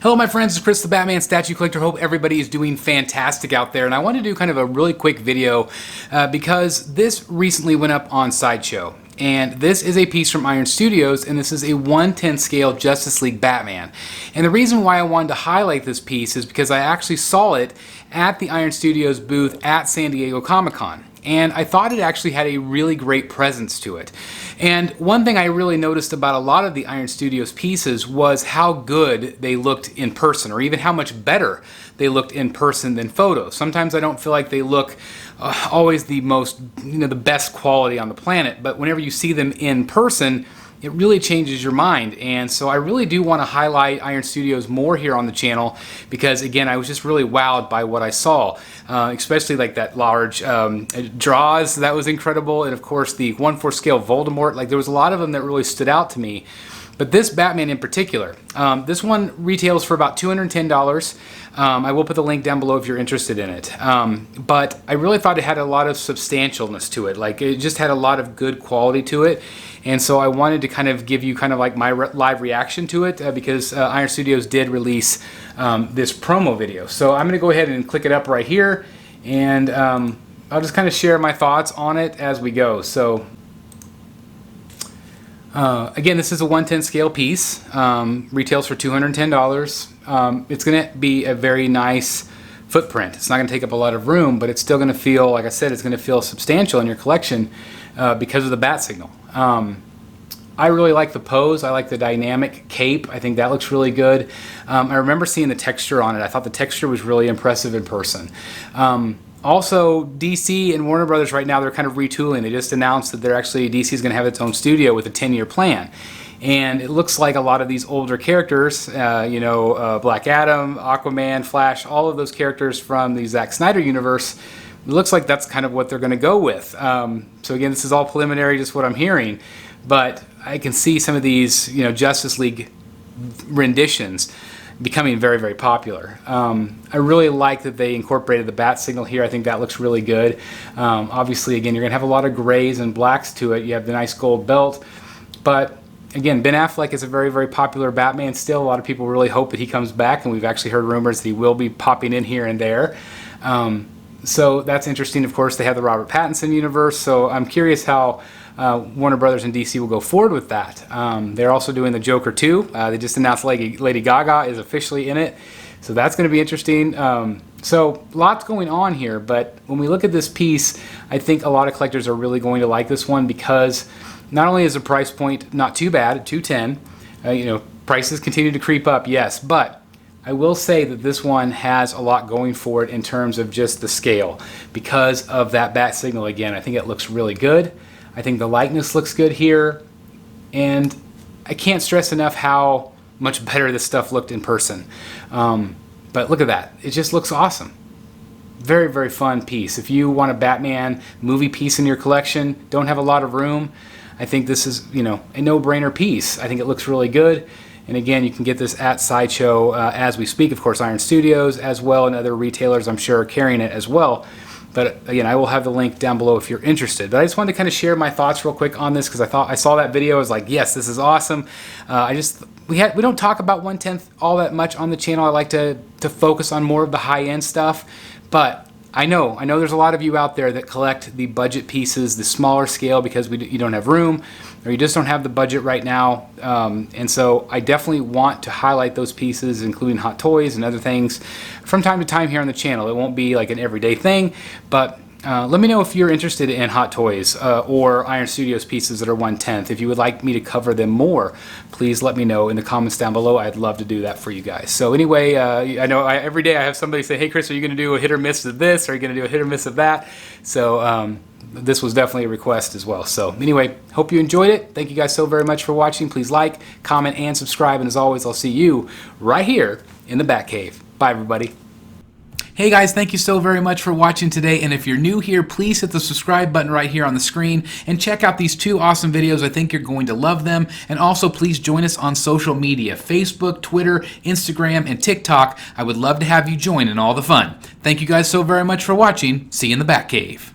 Hello my friends, it's Chris the Batman Statue Collector. Hope everybody is doing fantastic out there. And I want to do kind of a really quick video because this recently went up on Sideshow. And this is a piece from Iron Studios, and this is a 1/10 scale Justice League Batman. And the reason why I wanted to highlight this piece is because I actually saw it at the Iron Studios booth at San Diego Comic-Con. And I thought it actually had a really great presence to it. And one thing I really noticed about a lot of the Iron Studios pieces was how good they looked in person, or even how much better they looked in person than photos. Sometimes I don't feel like they look always the most, the best quality on the planet, but whenever you see them in person, it really changes your mind. And so I really do want to highlight Iron Studios more here on the channel because, again, I was just really wowed by what I saw, especially like that large draws. That was incredible. And of course the 1/4 scale Voldemort, like there was a lot of them that really stood out to me. But this Batman in particular, this one retails for about $210. I will put the link down below if you're interested in it. But I really thought it had a lot of substantialness to it. Like it just had a lot of good quality to it. And so I wanted to kind of give you kind of like my live reaction to it because Iron Studios did release this promo video. So I'm going to go ahead and click it up right here. And I'll just kind of share my thoughts on it as we go. So again, this is a 1/10 scale piece, retails for $210. It's going to be a very nice footprint. It's not going to take up a lot of room, but it's still going to feel, like I said, it's going to feel substantial in your collection because of the Batsignal. I really like the pose. I like the dynamic cape. I think that looks really good. I remember seeing the texture on it. I thought the texture was really impressive in person. Also, DC and Warner Brothers right now, they're kind of retooling. They just announced that DC is going to have its own studio with a 10-year plan. And it looks like a lot of these older characters, Black Adam, Aquaman, Flash, all of those characters from the Zack Snyder universe, it looks like that's kind of what they're going to go with. So again, this is all preliminary, just what I'm hearing. But I can see some of these, Justice League renditions becoming very, very popular. I really like that they incorporated the Batsignal here. I think that looks really good. Obviously, again, you're going to have a lot of grays and blacks to it. You have the nice gold belt. But again, Ben Affleck is a very, very popular Batman still. A lot of people really hope that he comes back, and we've actually heard rumors that he will be popping in here and there. So that's interesting. Of course, they have the Robert Pattinson universe, so I'm curious how Warner Brothers and DC will go forward with that. They're also doing the Joker 2. They just announced Lady Gaga is officially in it, so that's going to be interesting. So lots going on here, but when we look at this piece, I think a lot of collectors are really going to like this one because not only is the price point not too bad at $210, prices continue to creep up, yes, but I will say that this one has a lot going for it in terms of just the scale because of that Batsignal again. I think it looks really good. I think the likeness looks good here, and I can't stress enough how much better this stuff looked in person. But look at that. It just looks awesome. Very, very fun piece. If you want a Batman movie piece in your collection, don't have a lot of room, I think this is, a no-brainer piece. I think it looks really good. And again, you can get this at Sideshow as we speak. Of course, Iron Studios as well, and other retailers I'm sure are carrying it as well. But again, I will have the link down below if you're interested. But I just wanted to kind of share my thoughts real quick on this because I saw that video. I was like, yes, this is awesome. We don't talk about 1/10 all that much on the channel. I like to focus on more of the high-end stuff. But I know there's a lot of you out there that collect the budget pieces, the smaller scale, because you don't have room or you just don't have the budget right now. And so I definitely want to highlight those pieces, including Hot Toys and other things from time to time here on the channel. It won't be like an everyday thing, but let me know if you're interested in Hot Toys or Iron Studios pieces that are 1/10. If you would like me to cover them more, please let me know in the comments down below. I'd love to do that for you guys. So anyway, I know every day I have somebody say, hey Chris, are you going to do a hit or miss of this? Or are you going to do a hit or miss of that? So this was definitely a request as well. So anyway, hope you enjoyed it. Thank you guys so very much for watching. Please like, comment, and subscribe. And as always, I'll see you right here in the Batcave. Bye, everybody. Hey guys, thank you so very much for watching today, and if you're new here, please hit the subscribe button right here on the screen and check out these two awesome videos. I think you're going to love them. And also please join us on social media, Facebook, Twitter, Instagram, and TikTok. I would love to have you join in all the fun. Thank you guys so very much for watching. See you in the Batcave.